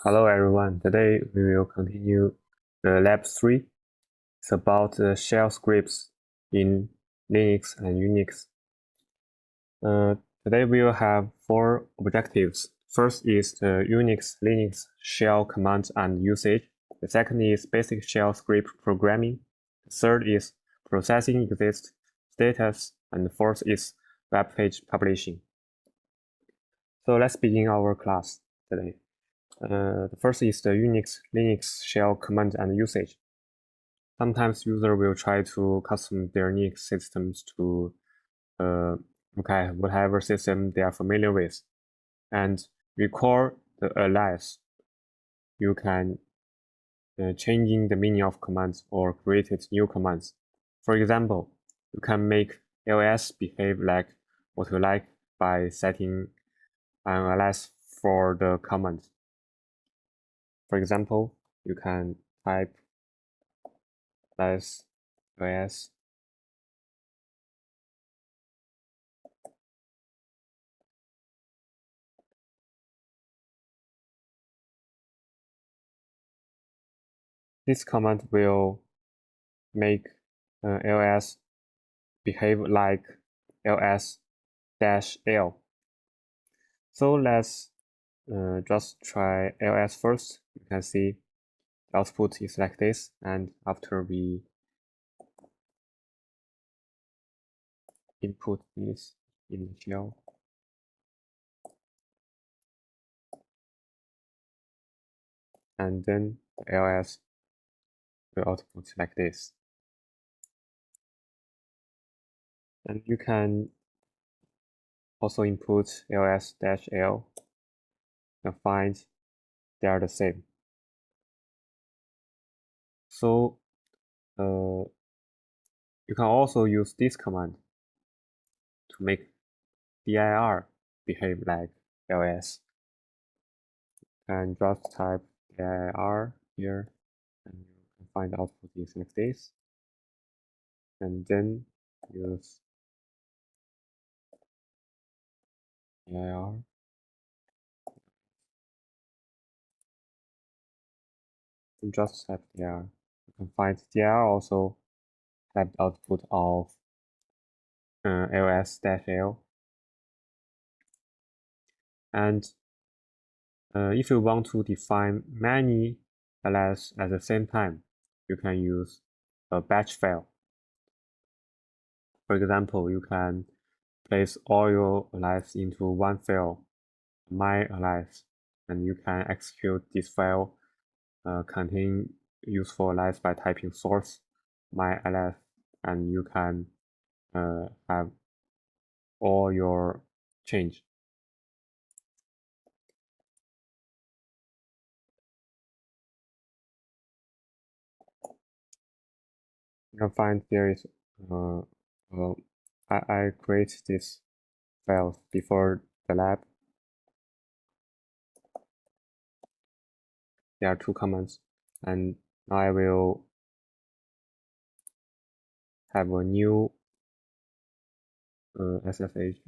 Hello everyone, today we will continue the lab 3. It's about shell scripts in Linux and Unix. Today we will have 4 objectives. First is the Unix-Linux shell command and usage. The second is basic shell script programming. The third is processing exist status. And the fourth is web page publishing. So let's begin our class today. The first is the Unix-Linux shell command and usage. Sometimes user will try to custom their Linux systems to whatever system they are familiar with, and recall the alias. You can changing the meaning of commands or create new commands. For example, you can make ls behave like what you like by setting an alias for the command. For example, you can type ls. This command will make ls behave like ls-l. So let's just try ls first. You can see the output is like this, and after we input this in the shell, and then the ls will output like this. And you can also input ls-l and find they are the same. So you can also use this command to make dir behave like ls. And just type dir here, and you can find the output is like this. And then use dir. And just type dir. You can find dir also have the output of ls-l. And if you want to define many ls at the same time, you can use a batch file. For example, you can place all your alias into one file, my alias, and you can execute this file contain useful alias by typing source my alias, and you can have all your change. You can find there is I create this file before the lab. There are 2 commands, and now I will have a new SSH.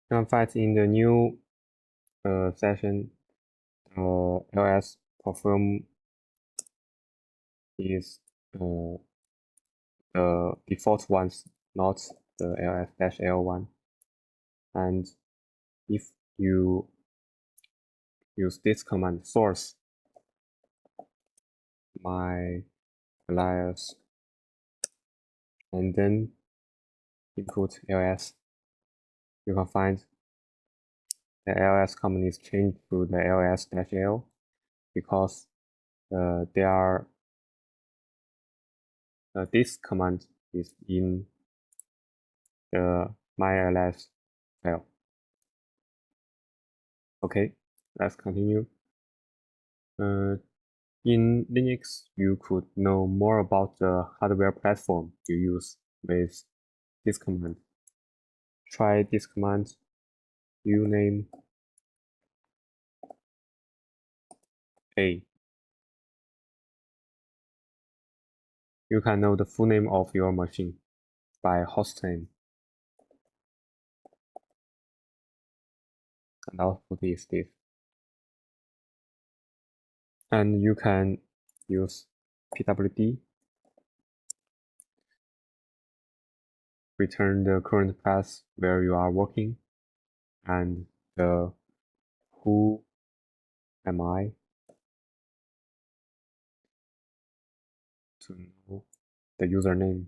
You can find in the new session ls perform is the default ones, not the ls-l one. And if you use this command source my alias and then input ls, you can find the ls command is changed to the ls-l because they are this command is in the myls file. Okay, let's continue. In Linux, you could know more about the hardware platform you use with this command. Try this command, uname A. You can know the full name of your machine by host name. And output is this. And you can use pwd, return the current path where you are working, and the who am I to know the username.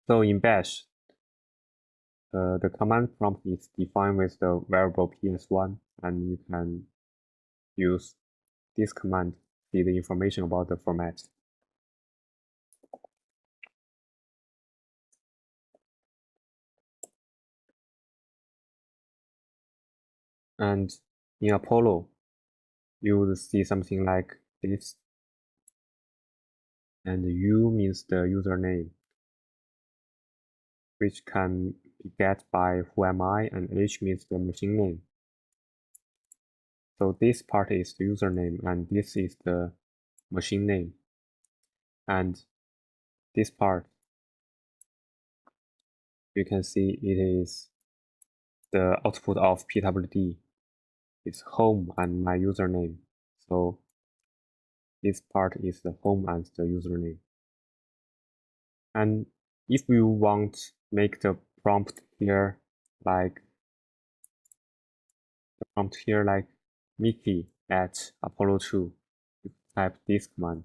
So in Bash, the command prompt is defined with the variable ps1, and you can use this command to see the information about the format. And in Apollo, you would see something like this, and U means the username, which can be get by who am I, and H means the machine name. So this part is the username, and this is the machine name. And this part, you can see it is the output of pwd. It's home and my username. So this part is the home and the username. And if you want make the prompt here like Mickey at Apollo 2, you type this command.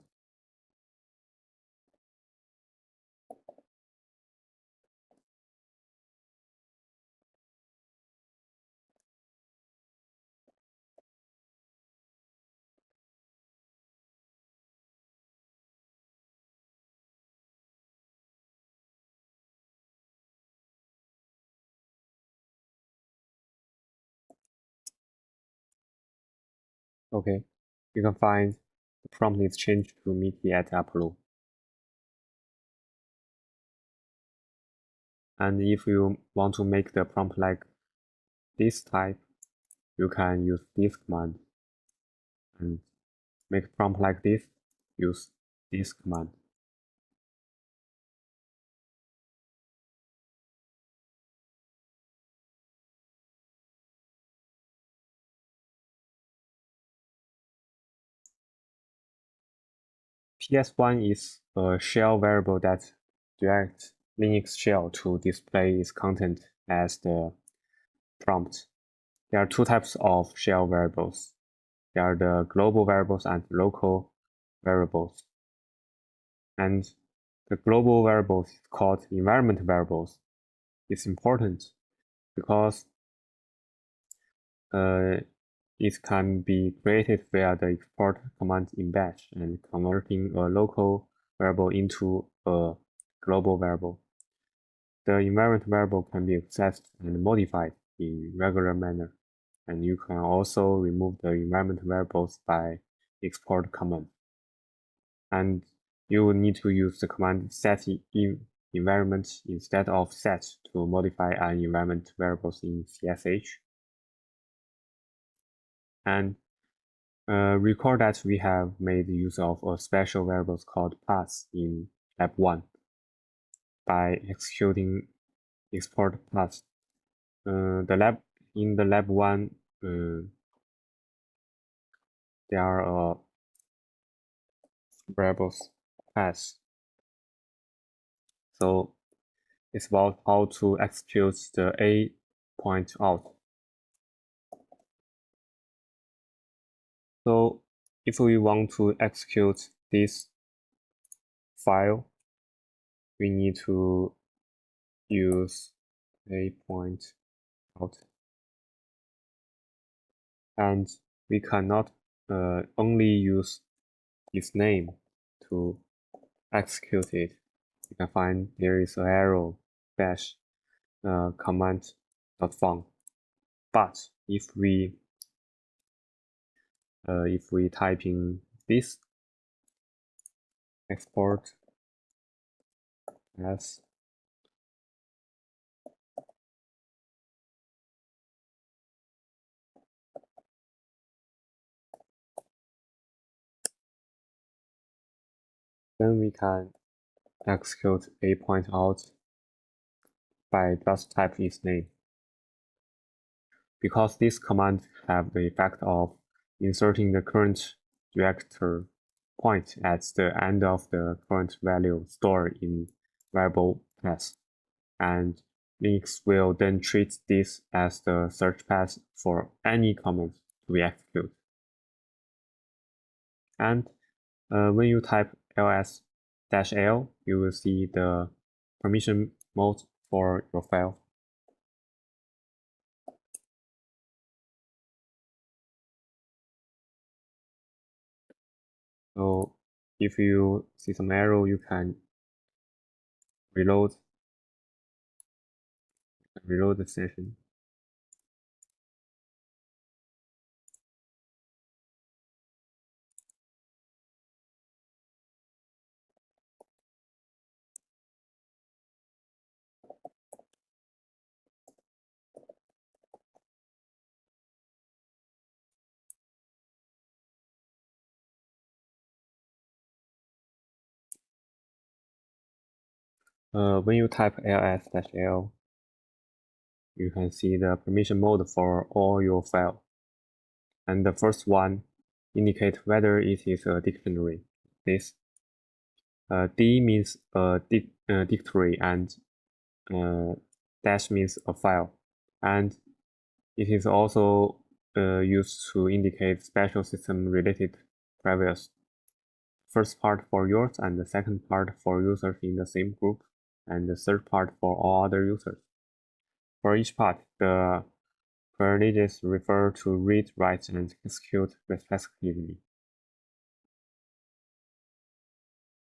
Okay, you can find the prompt is changed to Mickey at Apollo. And if you want to make the prompt like this type, you can use this command. And make prompt like this, use this command. PS1 is a shell variable that directs Linux shell to display its content as the prompt. There are two types of shell variables. There are the global variables and local variables. And the global variables is called environment variables. It's important because it can be created via the export command in Bash and converting a local variable into a global variable. The environment variable can be accessed and modified in regular manner, and you can also remove the environment variables by export command. And you will need to use the command set environment instead of set to modify an environment variables in CSH. And recall that we have made use of a special variable called path in lab 1 by executing export path. In the lab 1, there are variables path. So it's about how to execute the A point out. So if we want to execute this file, we need to use A point out. And we cannot only use its name to execute it. You can find there is an arrow bash command.fun. But if we type in this export as Then we can execute a point out by just type its name. Because this command have the effect of inserting the current director point at the end of the current value stored in variable path, and Unix will then treat this as the search path for any command to be executed. And when you type ls-l, you will see the permission mode for your file. So if you see some error, you can reload the session. When you type ls-l, you can see the permission mode for all your files. And the first one indicates whether it is a dictionary. This D means a dictionary, and dash means a file. And it is also used to indicate special system related previews. First part for yours, and the second part for users in the same group, and the third part for all other users. For each part, the privileges refer to read, write, and execute respectively.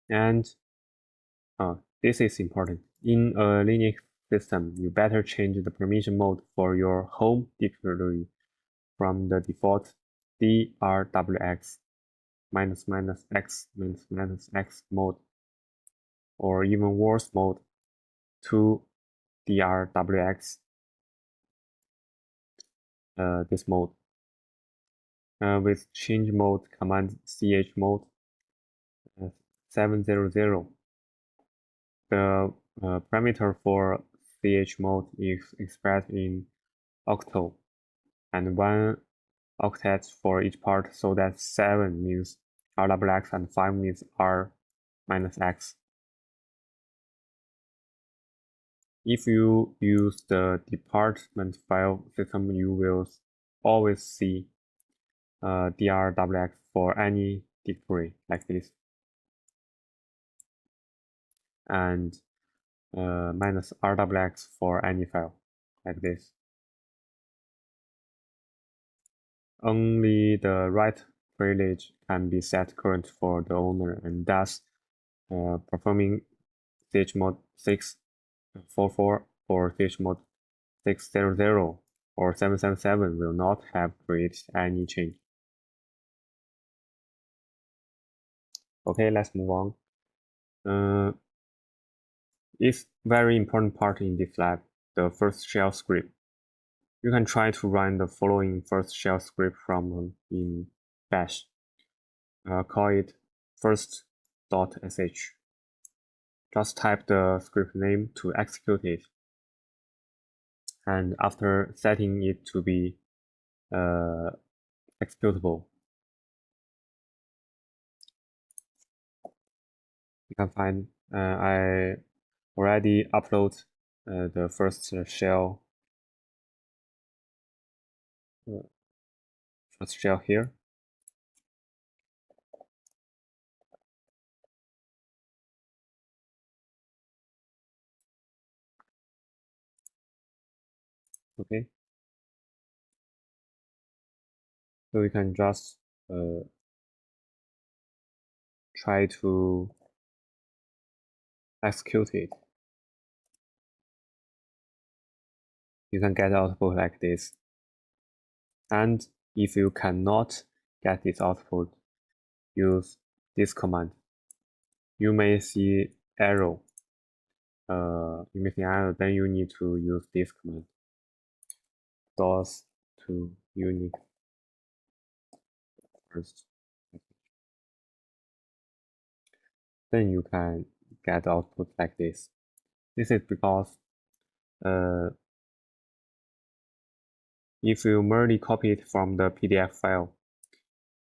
And this is important. In a Linux system, you better change the permission mode for your home directory from the default drwx --x mode, or even worse mode, to drwx this mode. With change mode command chmode 700, the parameter for chmode is expressed in octal, and 1 octet for each part, so that 7 means rwx and 5 means r-x. If you use the department file system, you will always see drwx for any directory like this, and minus rwx for any file like this. Only the write privilege can be set current for the owner, and thus performing chmod 644 or chmod 600 or 777 will not have created any change. Okay, let's move on. It's very important part in this lab, the first shell script. You can try to run the following first shell script from in bash. Call it first.sh. Just type the script name to execute it. And after setting it to be executable, you can find I already upload the first shell here. Okay, so you can just try to execute it. You can get output like this. And if you cannot get this output, use this command. You may see error. Then you need to use this command. DOS to Unix first. then you can get output like this. This is because if you merely copy it from the PDF file,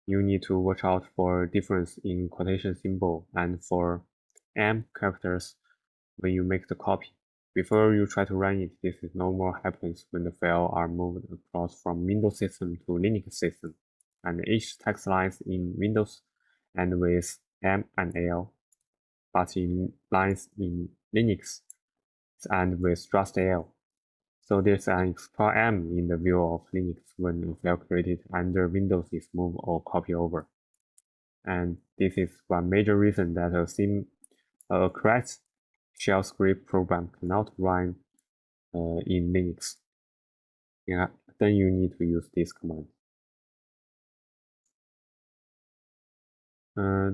you need to watch out for difference in quotation symbol and for M characters when you make the copy. Before you try to run it, this is no more happens when the files are moved across from Windows system to Linux system, and each text lines in Windows end with M and L, but in lines in Linux end with just L. So there's an extra M in the view of Linux when a file created under Windows is moved or copied over. And this is one major reason that a correct shell script program cannot run in Linux. Yeah, then you need to use this command.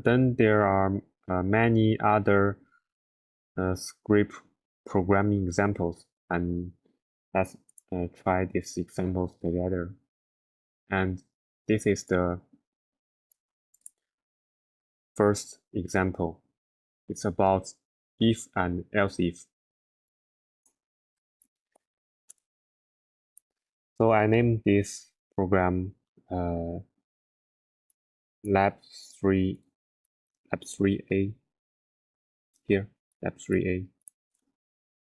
Then there are many other script programming examples, and let's try these examples together. And this is the first example. It's about if and else if. So I named this program lab 3A here, lab 3A,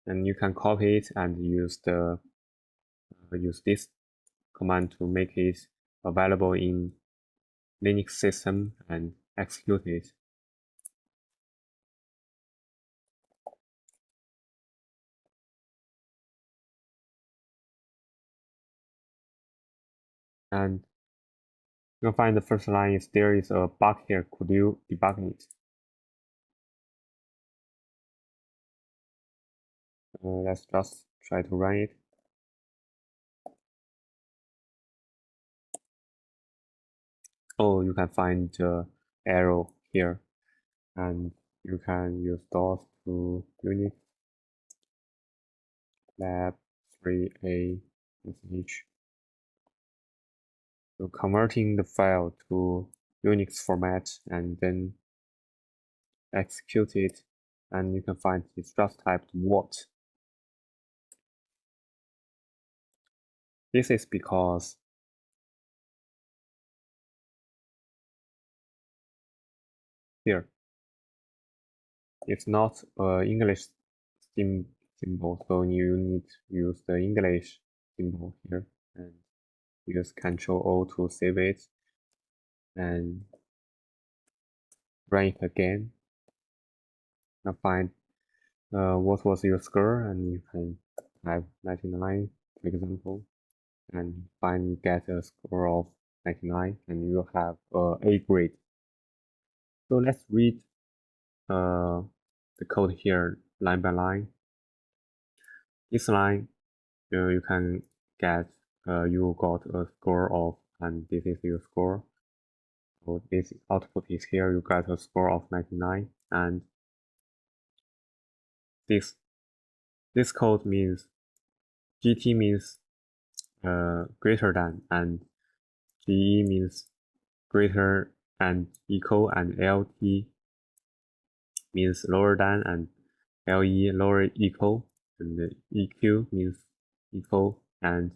and you can copy it and use this command to make it available in Linux system and execute it. And you'll find the first line is there is a bug here. Could you debug it? Let's just try to run it. Oh, you can find the arrow here, and you can use those to Unix lab 3A sh. So converting the file to Unix format and then execute it, and you can find it's just typed what. This is because here it's not English symbol, so you need to use the English symbol here and use Ctrl O to save it and run it again. Now find what was your score, and you can type 99, for example, and find you get a score of 99, and you have A grade. So let's read the code here line by line. This line you can get you got a score of, and this is your score. So this output is here, you got a score of 99, and this code means GT means greater than, and GE means greater and equal, and LT means lower than, and LE lower equal, and the EQ means equal, and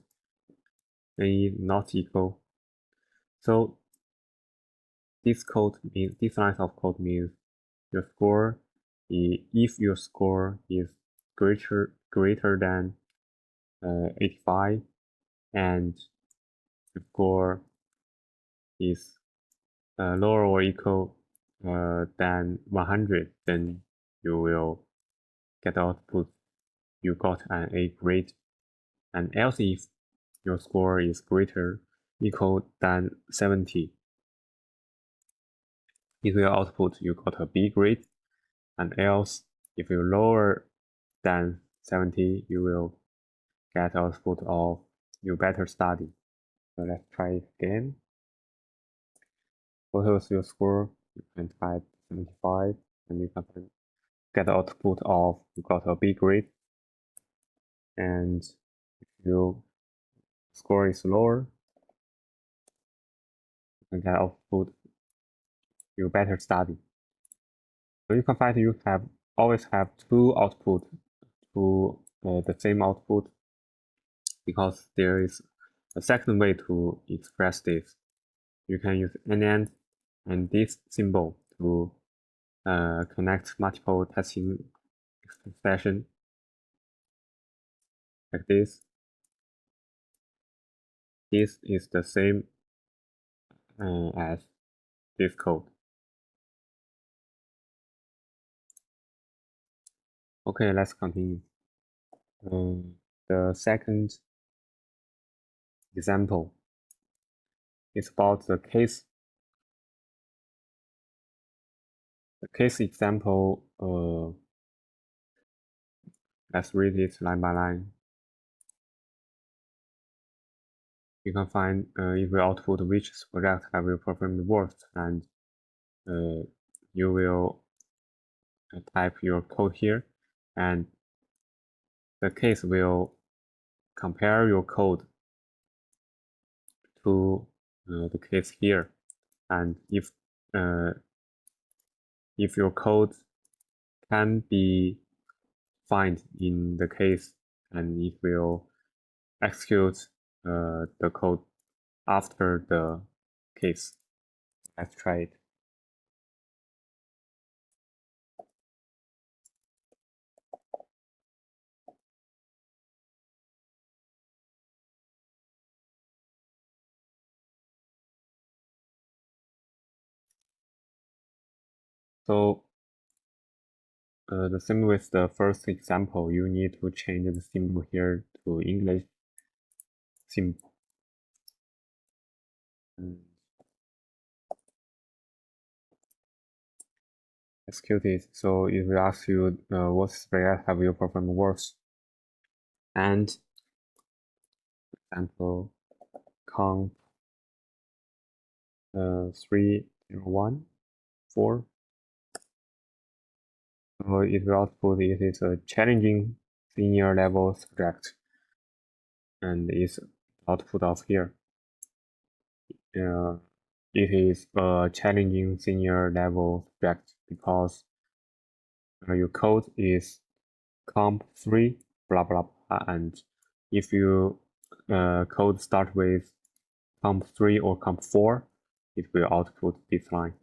NE not equal. So this lines of code means your score, if your score is greater than 85, and the score is lower or equal than 100, then you will get output you got an A grade. And else if your score is greater equal than 70, it will output you got a B grade. And else if you lower than 70, you will get output of you better study. So let's try it again. What was your score? You can type 75, and you can get the output of you got a B grade. And if your score is lower, you can get output you better study. So you can find you always have two output to the same output, because there is a second way to express this. You can use NAND and this symbol to connect multiple testing expression like this. This is the same as this code. Okay, let's continue. The second example is about the case. The case example, let's read it line by line. You can find if we output which project have you performed the worst, and you will type your code here, and the case will compare your code to the case here, and if your code can be found in the case, and it will execute the code after the case. Let's try it. So the same with the first example, you need to change the symbol here to English symbol. Execute it. So it will ask you what spread have you performed worse, and example count 3, 0, 1, 4. So it will output it is a challenging senior level subject, and its output of here. It is a challenging senior level subject because your code is comp 3 blah blah blah, and if you code start with comp 3 or comp 4, it will output this line.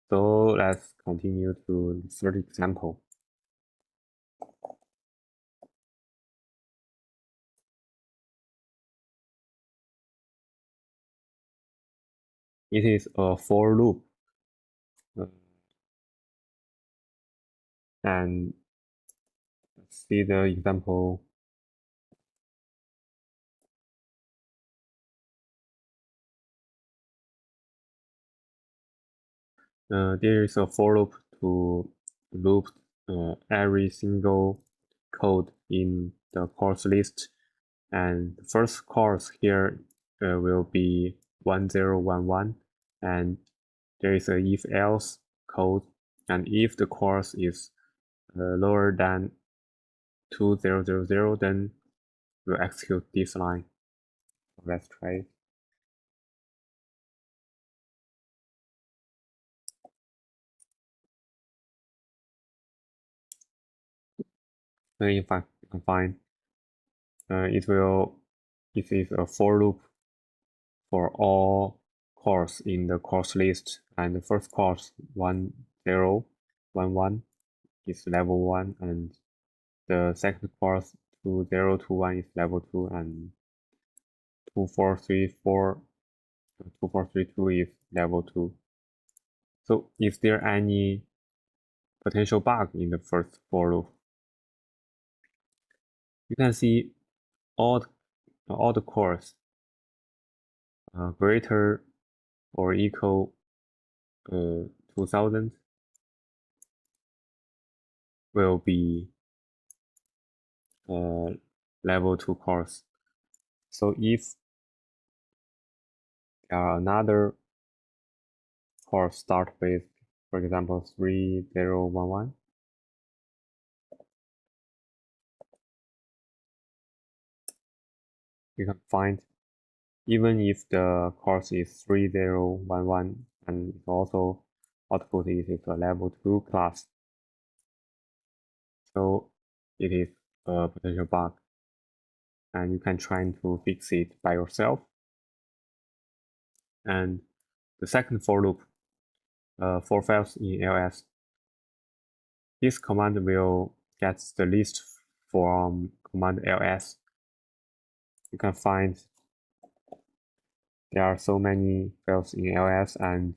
So let's continue to the third example. It is a for loop, and let's see the example. There is a for loop to loop every single code in the course list, and the first course here will be 1011, and there is a if else code, and if the course is lower than 2000, then we'll execute this line. Let's try it. In fact, you can find it is a for loop for all course in the course list, and the first course 1011 is level 1, and the second course 2021 is level 2, and 2432 is level 2. So is there any potential bug in the first for loop? You can see all the cores greater or equal 2000 will be level 2 cores. So if there are another core start with, for example, 3011, you can find even if the course is 3011 and also output is a level 2 class. So it is a potential bug, and you can try to fix it by yourself. And the second for loop for files in ls, this command will get the list from command ls. You can find there are so many files in ls, and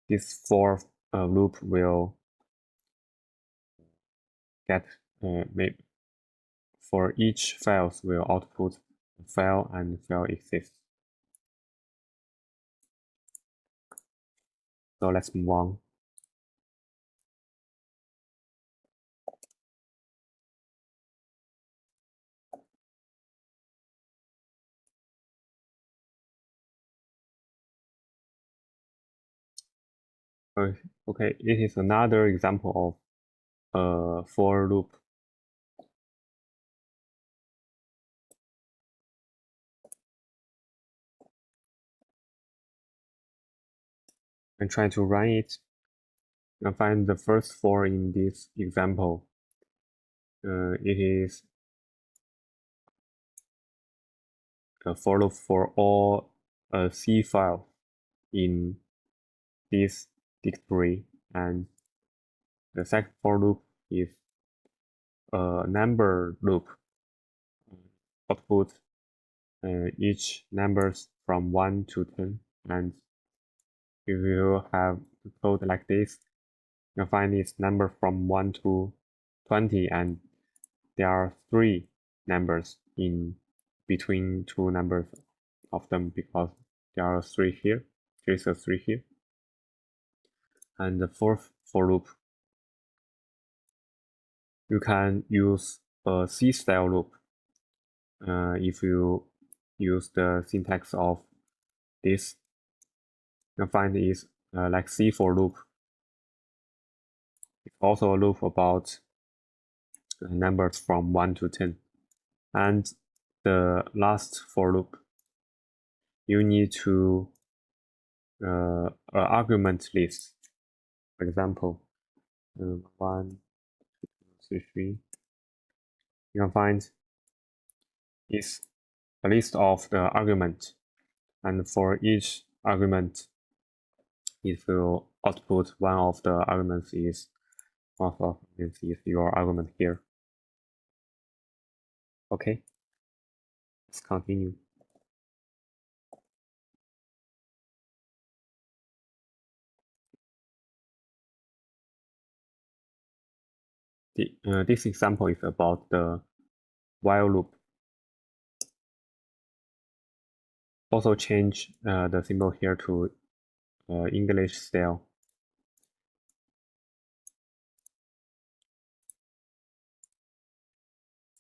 this for loop will get for each files will output a file and file exists. So let's move on. Okay, it is another example of a for loop. And try to run it and find the first for in this example. It is a for loop for all C file in this directory, and the second for loop is a number loop. Output each numbers from 1 to 10, and if you have code like this, you'll find this number from 1 to 20, and there are 3 numbers in between 2 numbers of them, because there are 3 here. There's a 3 here. And the fourth for loop, you can use a C-style loop. If you use the syntax of this, you'll find it is like C for loop. It's also a loop about numbers from 1 to 10. And the last for loop, you need to argument list. For example, 1, 2, 3, 3. You can find is a list of the argument, and for each argument, it will output one of the arguments is your argument here. Okay, let's continue. This example is about the while loop. Also change the symbol here to English style.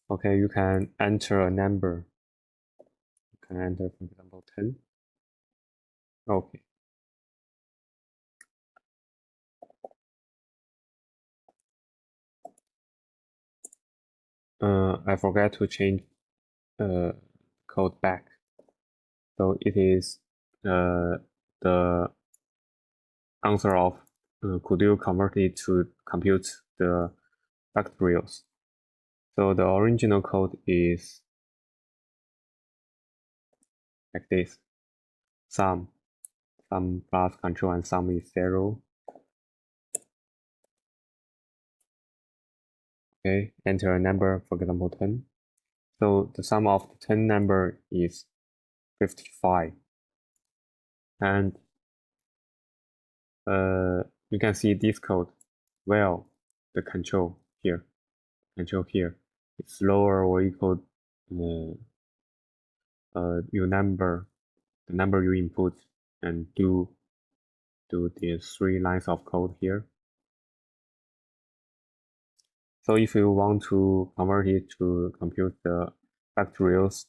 Okay, you can enter a number. You can enter, for example, 10. Okay. I forgot to change code back. So it is the answer of could you convert it to compute the factorials? So the original code is like this: sum plus control, and sum is 0. Okay, enter a number, for example 10. So the sum of the 10 number is 55. And you can see this code. Well, the control here is lower or equal your number, the number you input, and do the 3 lines of code here. So if you want to convert it to compute the factorials,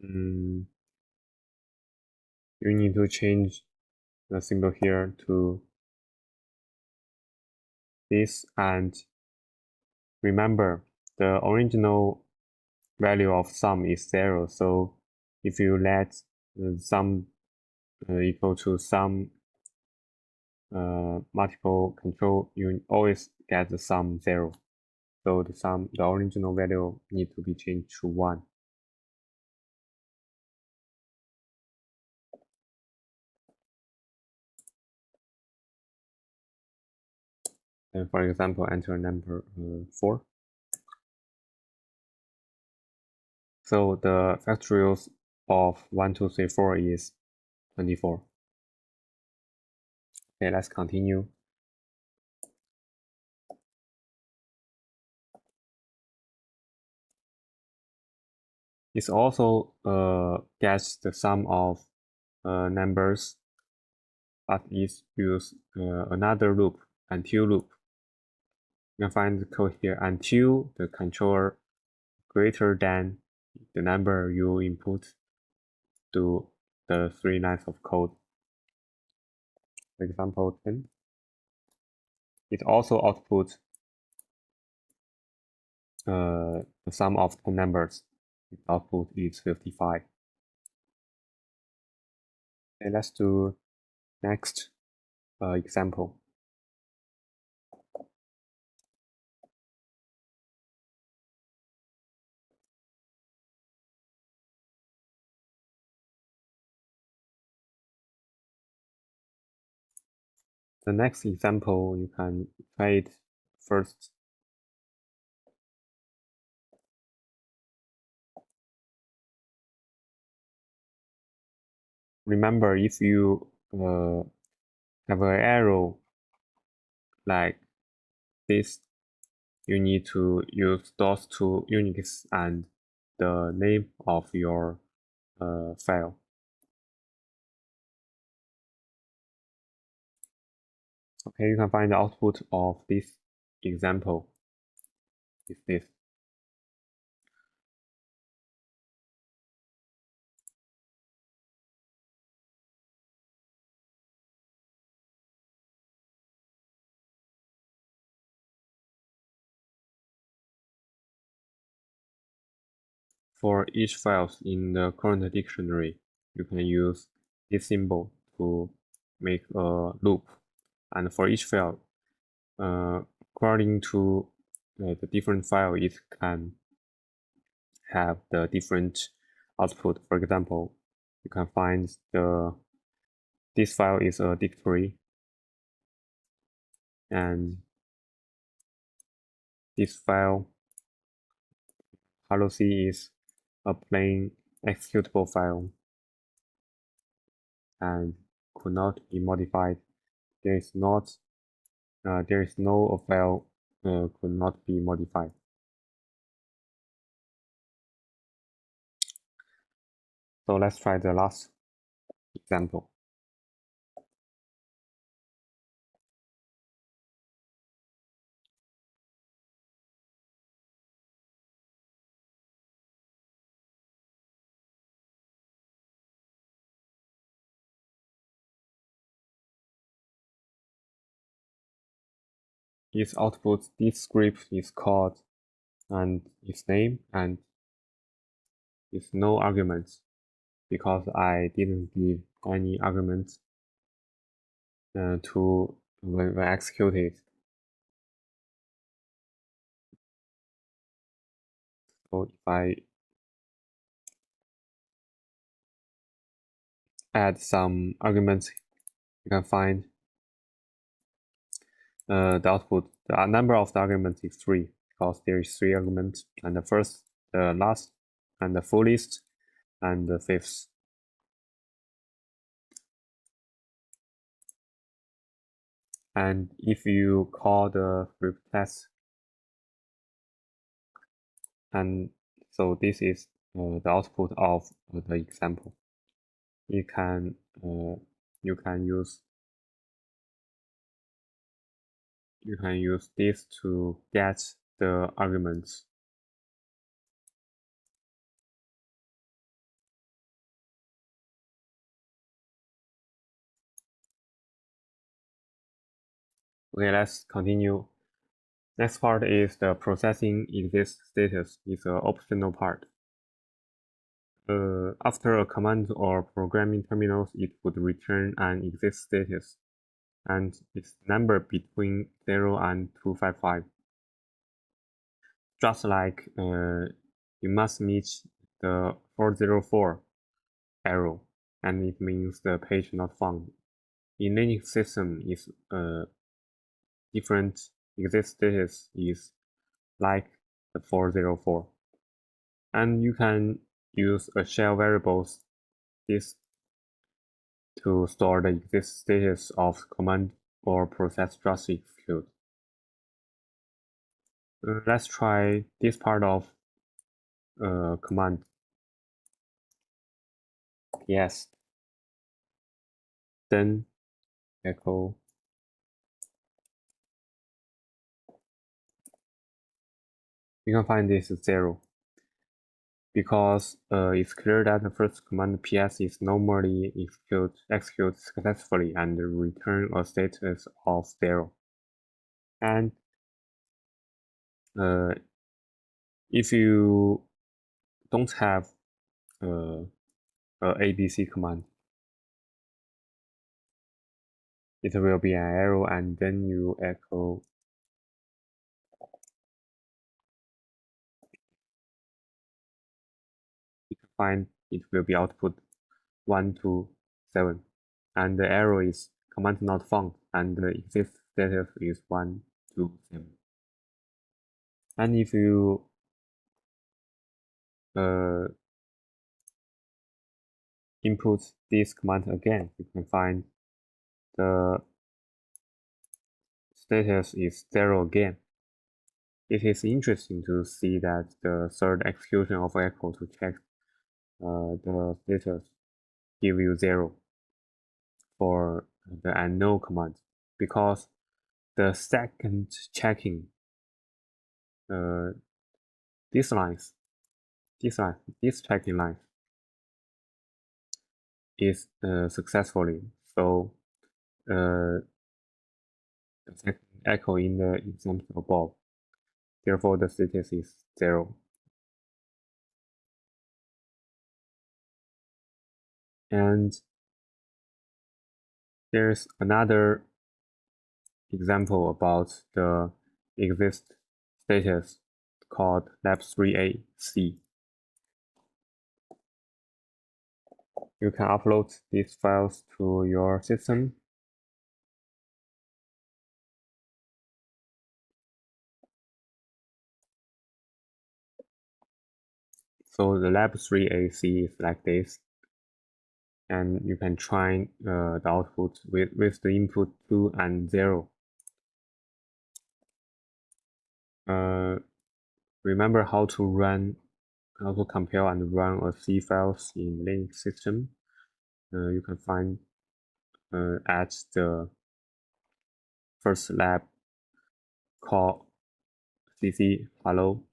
you need to change the symbol here to this, and remember the original value of sum is 0. So if you let sum equal to sum multiple control, you always get the sum 0. So the original value need to be changed to 1. And for example, enter number 4. So the factorials of 1, 2, 3, 4 is 24. Okay, let's continue. It also gets the sum of numbers, but it use another loop, until loop. You can find the code here until the controller greater than the number you input to the 3 lines of code. For example 10. It also outputs the sum of 10 numbers. Its output is 55. Okay, let's do next example. The next example, you can try it first. Remember, if you have an arrow like this, you need to use those two Unix and the name of your file. Okay, you can find the output of this example is this. For each file in the current dictionary, you can use this symbol to make a loop. And for each file, according to the different file, it can have the different output. For example, you can find this file is a dictionary, and this file hello C is a plain executable file and could not be modified. There is no file could not be modified. So let's try the last example. Its output, this script is called and its name and its no arguments because I didn't give any arguments to when executed. So if I add some arguments, you can find the output. The number of the arguments is 3 because there is 3 arguments, and the first, the last, and the fullest, and the fifth. And if you call the script test, and so this is the output of the example. You can use this to get the arguments. Okay, let's continue. Next part is the processing exist status. Is an optional part. After a command or programming terminals, it would return an exist status, and its number between 0 and 255. Just like you must meet the 404 error, and it means the page not found. In Linux system, is different exist status is like the 404, and you can use a shell variables this to store the exist status of command or process just execute. Let's try this part of command. Yes. Then echo you can find this 0 because it's clear that the first command ps is normally execute successfully and return a status of 0. And if you don't have a abc command, it will be an error, and then you echo you can find it will be output 1 to 7, and the error is command not found, and the exist status is 1 to 7. And if you input this command again, you can find the status is 0 again. It is interesting to see that the third execution of echo to check the status give you 0 for the unknown command, because the second checking this checking line is successfully, so the second echo in the example above, therefore the status is 0. And there's another example about the exist status called lab3ac. You can upload these files to your system. So the lab3ac is like this, and you can try the output with the input 2 and 0. Remember how to compile and run a C files in Linux system. You can find at the first lab call cc hello.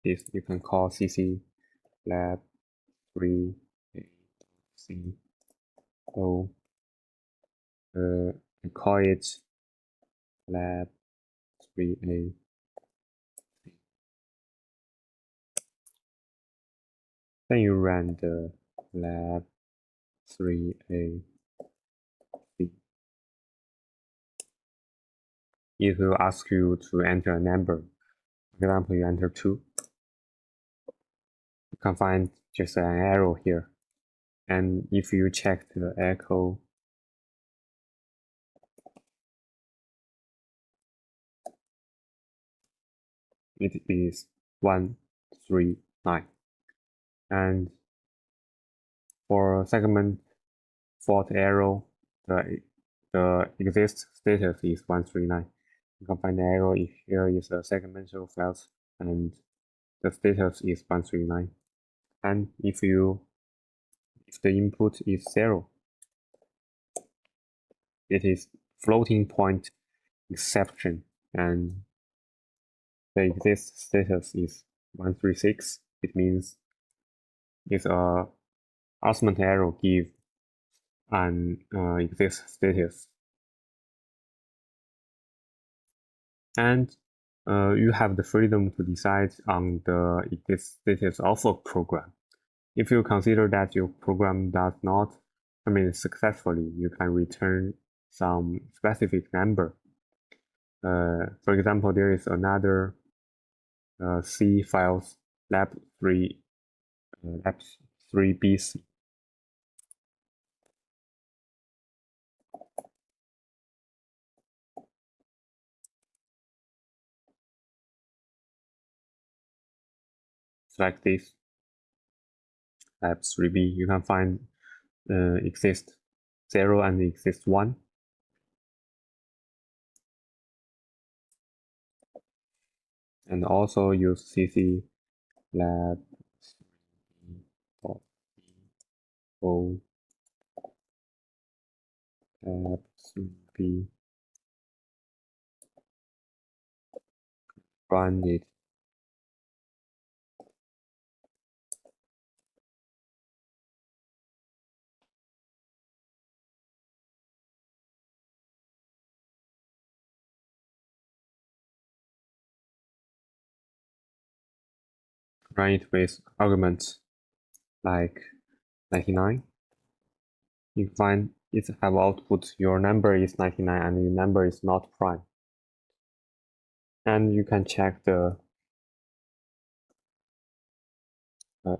This you can call cc lab 3 c o. Call it lab 3a. Then you run the lab 3a. It will ask you to enter a number. For example, you enter 2. You can find just an error here. And if you check the echo, it is 139. And for segment fault error, the exist status is 139. You can find the error if here is a segmental files and the status is 139. And if the input is 0, it is floating point exception, and the exist status is 136. It means it's a argument error give an exist status. And you have the freedom to decide on the status of a program. If you consider that your program does not terminate successfully, you can return some specific number. For example, there is another C files lab3 lab3bc. Like this lab3b, you can find exist 0 and exist 1. And also use cc lab o lab3b run it. Run it with arguments like 99. You find it have output your number is 99 and your number is not prime. And you can check the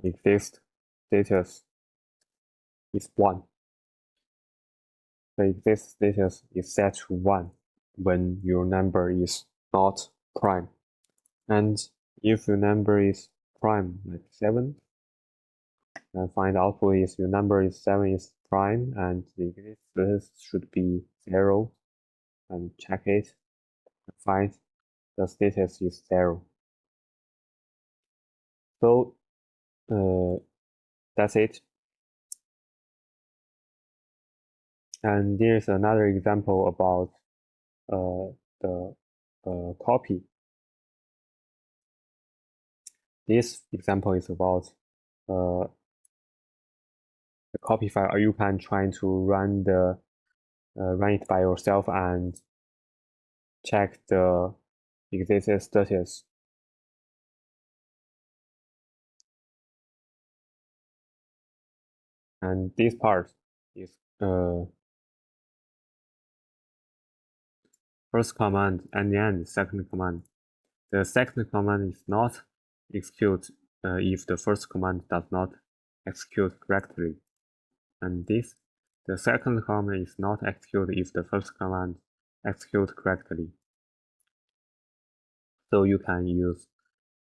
exist status is 1. The exist status is set to 1 when your number is not prime. And if your number is prime, like 7, then find output is your number is 7 is prime and the exist status should be 0, and check it and find the status is 0. So that's it. And there's another example about the copy. This example is about the copy file. You can try to run it by yourself and check the existing status. And this part is first command and then second command. The second command is not execute if the first command does not execute correctly. And this, the second command is not executed if the first command executes correctly. So you can use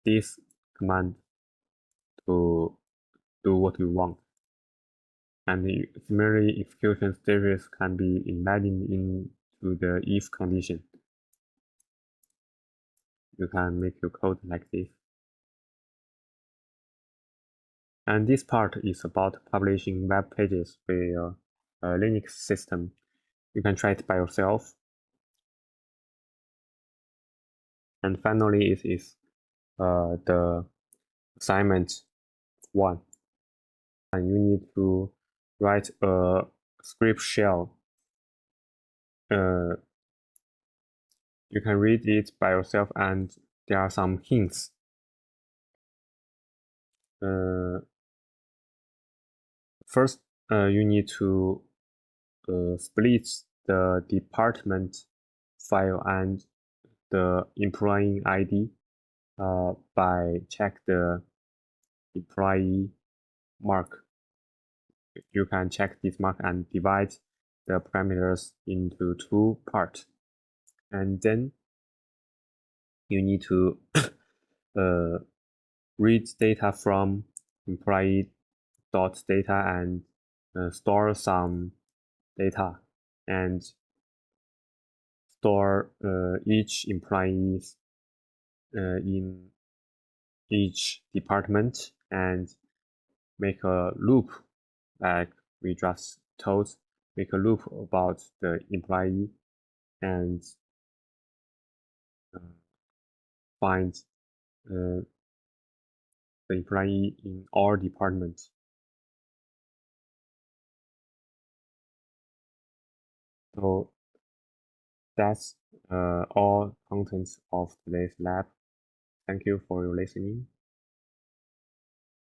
this command to do what you want. And similarly, execution stages can be embedded into the if condition. You can make your code like this. And this part is about publishing web pages with a Linux system. You can try it by yourself. And finally, it is the assignment 1. And you need to write a script shell. You can read it by yourself, and there are some hints. First, you need to split the department file and the employee ID by check the employee mark. You can check this mark and divide the parameters into 2 parts. And then you need to read data from employee.data and store some data and store each employee in each department and make a loop like we just told, make a loop about the employee and find the employee in all departments. So that's all contents of today's lab. Thank you for your listening.